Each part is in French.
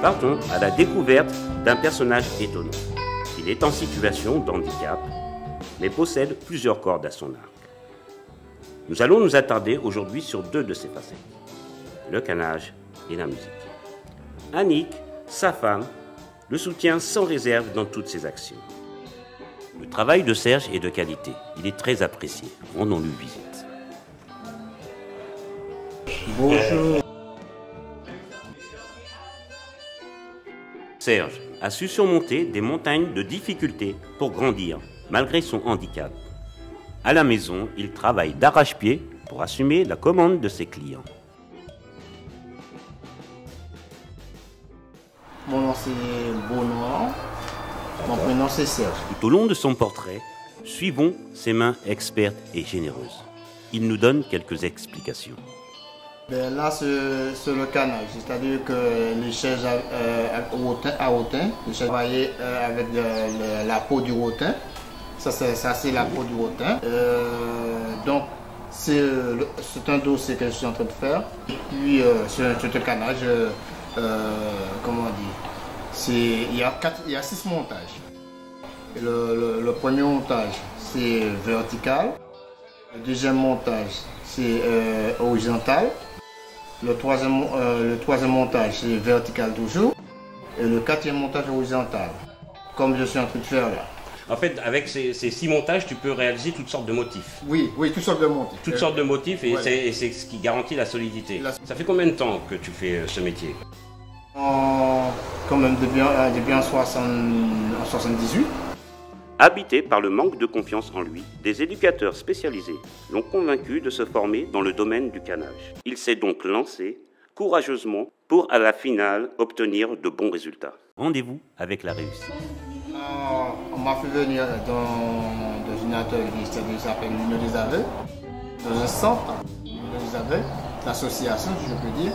Partons à la découverte d'un personnage étonnant. Il est en situation de handicap, mais possède plusieurs cordes à son arc. Nous allons nous attarder aujourd'hui sur deux de ses facettes, le canage et la musique. Annick, sa femme, le soutient sans réserve dans toutes ses actions. Le travail de Serge est de qualité, il est très apprécié. Rendons-lui visite. Bonjour. Serge a su surmonter des montagnes de difficultés pour grandir, malgré son handicap. À la maison, il travaille d'arrache-pied pour assumer la commande de ses clients. Mon nom c'est Benoît, mon prénom c'est Serge. Tout au long de son portrait, suivons ses mains expertes et généreuses. Il nous donne quelques explications. Ben là c'est le canage, c'est-à-dire que les chaises à rotin, les chaises travaillées avec la peau du rotin. Ça c'est la peau du rotin. Donc c'est un dossier que je suis en train de faire. Et puis c'est un canage, comment dire, il y a 6 montages. Et le premier montage c'est vertical. Le deuxième montage c'est horizontal. Le troisième montage c'est vertical toujours. Et le quatrième montage horizontal, comme je suis en train de faire là. En fait, avec ces 6 montages, tu peux réaliser toutes sortes de motifs. Oui, toutes sortes de motifs. Toutes sortes de motifs et ouais. c'est ce qui garantit la solidité. Ça fait combien de temps que tu fais ce métier? Quand même depuis en 78. Habité par le manque de confiance en lui, des éducateurs spécialisés l'ont convaincu de se former dans le domaine du canage. Il s'est donc lancé courageusement pour, à la finale, obtenir de bons résultats. Rendez-vous avec la réussite. On m'a fait venir dans une atelier qui s'appelle l'Union des aveugles, dans un centre, l'Union des aveugles, l'association, si je peux dire.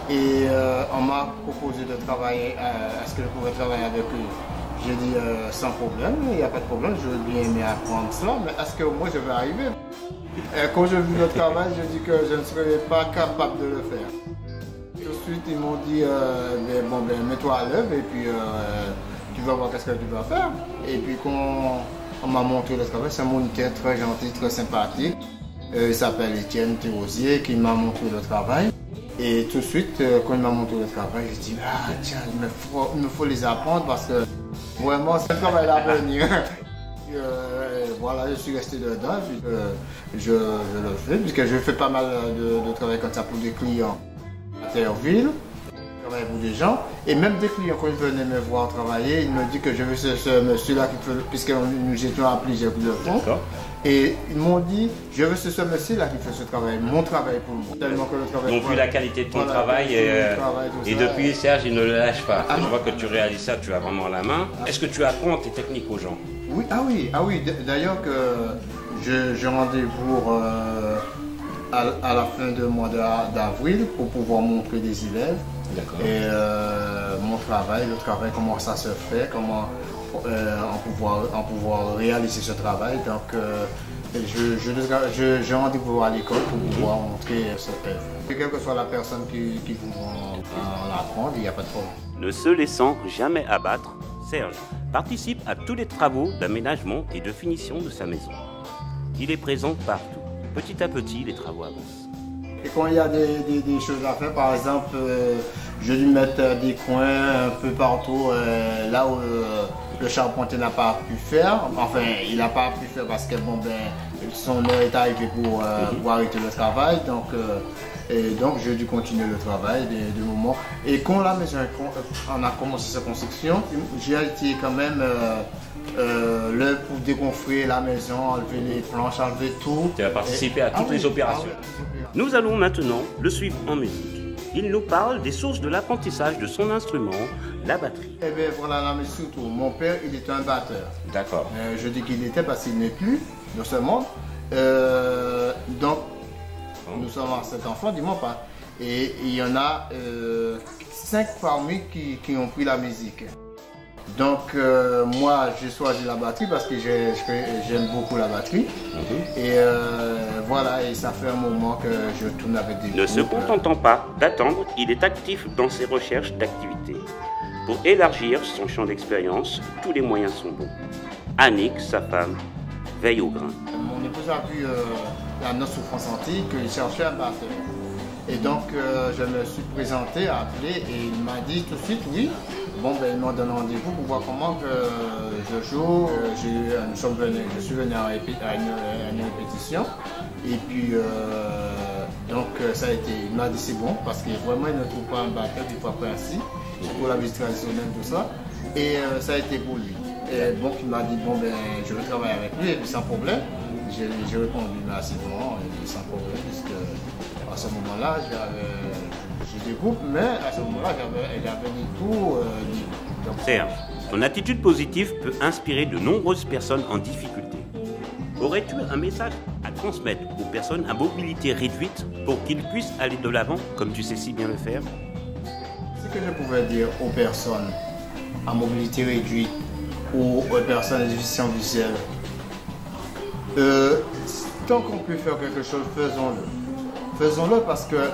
Et on m'a proposé de travailler, est-ce que je pouvais travailler avec eux? J'ai dit sans problème, il n'y a pas de problème, je veux bien aimer apprendre cela, mais est-ce que moi je vais arriver? Quand j'ai vu le travail, je dis que je ne serais pas capable de le faire. Tout de suite, ils m'ont dit, mets-toi à l'œuvre et puis tu vas voir qu'est-ce que tu vas faire. Et puis quand on m'a montré le travail, c'est un moniteur très gentil, très sympathique. Il s'appelle Étienne Thérosier qui m'a montré le travail. Et tout de suite, quand il m'a montré le travail, je dis, ah tiens, il me faut les apprendre parce que vraiment c'est un travail à venir. Voilà, je suis resté dedans, je le fais, puisque je fais pas mal de travail comme ça pour des clients à Terreville. Je travaille pour des gens, et même des clients, quand ils venaient me voir travailler, ils me disent que je veux ce monsieur-là qui fait, puisque nous étions à plusieurs fois. Et ils m'ont dit, je veux ce monsieur-là qui fait ce travail, mon travail pour moi. Tellement que le travail. Donc, vu la qualité de ton travail, et depuis, Serge, il ne le lâche pas. Je vois que tu réalises ça, tu as vraiment la main. Est-ce que tu apprends tes techniques aux gens? Oui, ah oui. D'ailleurs que je rendez-vous à la fin du mois d'avril pour pouvoir montrer des élèves. Et mon travail, le travail, comment ça se fait, comment on pouvoir réaliser ce travail. Donc je rendez-vous à l'école pour pouvoir montrer cette œuvre. Quelle que soit la personne qui voudra l'apprendre, il n'y a pas de problème. Ne se laissant jamais abattre, Serge participe à tous les travaux d'aménagement et de finition de sa maison. Il est présent partout. Petit à petit, les travaux avancent. Et quand il y a des choses à faire, par exemple, je vais lui mettre des coins un peu partout, là où le charpentier n'a pas pu faire. Enfin, il n'a pas pu faire parce que son heure est arrivée pour arrêter le travail. Donc j'ai dû continuer le travail de moment. Et quand la maison on a commencé sa construction, j'ai été quand même pour dégonfler la maison, enlever les planches, enlever tout. Tu as participé à toutes les opérations. Nous allons maintenant le suivre en musique. Il nous parle des sources de l'apprentissage de son instrument, la batterie. Eh bien voilà, mais surtout, mon père, il était un batteur. D'accord. Je dis qu'il était parce qu'il n'est plus dans ce monde. Donc, nous sommes à 7 enfants, dis-moi pas. Et il y en a 5 parmi qui ont pris la musique. Donc moi j'ai choisi la batterie parce que j'aime beaucoup la batterie. Et voilà, et ça fait un moment que je tourne avec des groupes. Ne se contentant pas d'attendre, il est actif dans ses recherches d'activités. Pour élargir son champ d'expérience, tous les moyens sont bons. Annick, sa femme, veille au grain. Mon épouse a vu la noce souffrance antique, il cherchait un batteur. Et donc je me suis présenté, appelé et il m'a dit tout de suite oui. Bon, ben, ils m'ont donné rendez-vous pour voir comment que je joue. Je suis venu à une répétition. Et puis, donc, ça a été, il m'a dit c'est bon, parce que vraiment, il ne trouve pas un batteur du fois ainsi, pour la musique traditionnelle, tout ça. Et ça a été pour lui. Et donc, il m'a dit, bon, ben, je vais travailler avec lui, et puis sans problème. J'ai répondu massivement, et puis sans problème, puisque à ce moment-là, j'ai des groupes, mais à ce moment-là, j'avais ni tout ni. Serge, ton attitude positive peut inspirer de nombreuses personnes en difficulté. Aurais-tu un message à transmettre aux personnes à mobilité réduite pour qu'ils puissent aller de l'avant, comme tu sais si bien le faire? Ce que je pouvais dire aux personnes à mobilité réduite ou aux personnes à déficience visuelle, tant qu'on peut faire quelque chose, faisons-le. Faisons-le parce que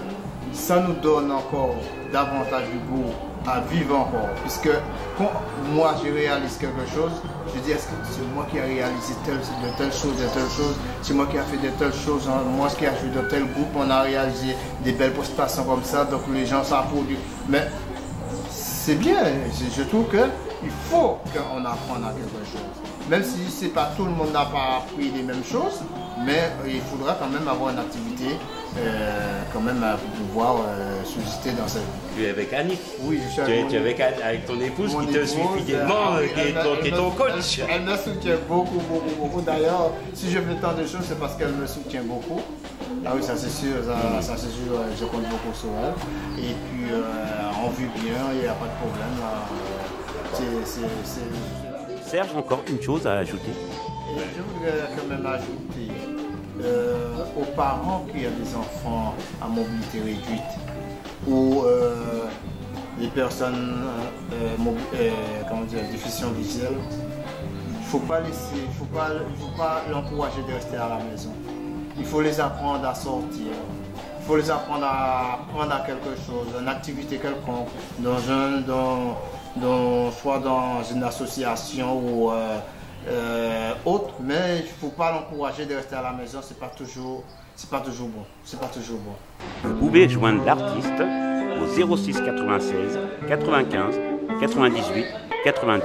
ça nous donne encore davantage du goût à vivre encore. Puisque quand moi je réalise quelque chose, je dis est-ce que c'est moi qui ai réalisé de telle chose, c'est moi qui ai fait de telles choses, moi qui ai joué de tel groupe, on a réalisé des belles prestations comme ça, donc les gens s'applaudissent. Mais c'est bien, je trouve qu'il faut qu'on apprenne à quelque chose. Même si c'est pas tout le monde n'a pas appris les mêmes choses, mais il faudra quand même avoir une activité quand même pour pouvoir subsister dans cette vie. Tu es avec Annick? Oui, je suis avec, tu es avec ton épouse qui te suit fidèlement, qui est ton coach. Elle me soutient beaucoup, beaucoup, beaucoup. D'ailleurs, si je fais tant de choses, c'est parce qu'elle me soutient beaucoup. Ah oui, ça c'est sûr, ça c'est sûr, je compte beaucoup sur elle. Et puis, on vit bien, il n'y a pas de problème. Serge, encore une chose à ajouter? Je voudrais quand même ajouter aux parents qui ont des enfants à mobilité réduite ou les personnes déficients visuels, il ne faut pas l'encourager de rester à la maison. Il faut les apprendre à sortir. Il faut les apprendre à apprendre à quelque chose, une activité quelconque, soit dans une association ou autre, mais il ne faut pas l'encourager de rester à la maison, c'est pas toujours bon. Vous pouvez joindre l'artiste au 06 96 95 98 90.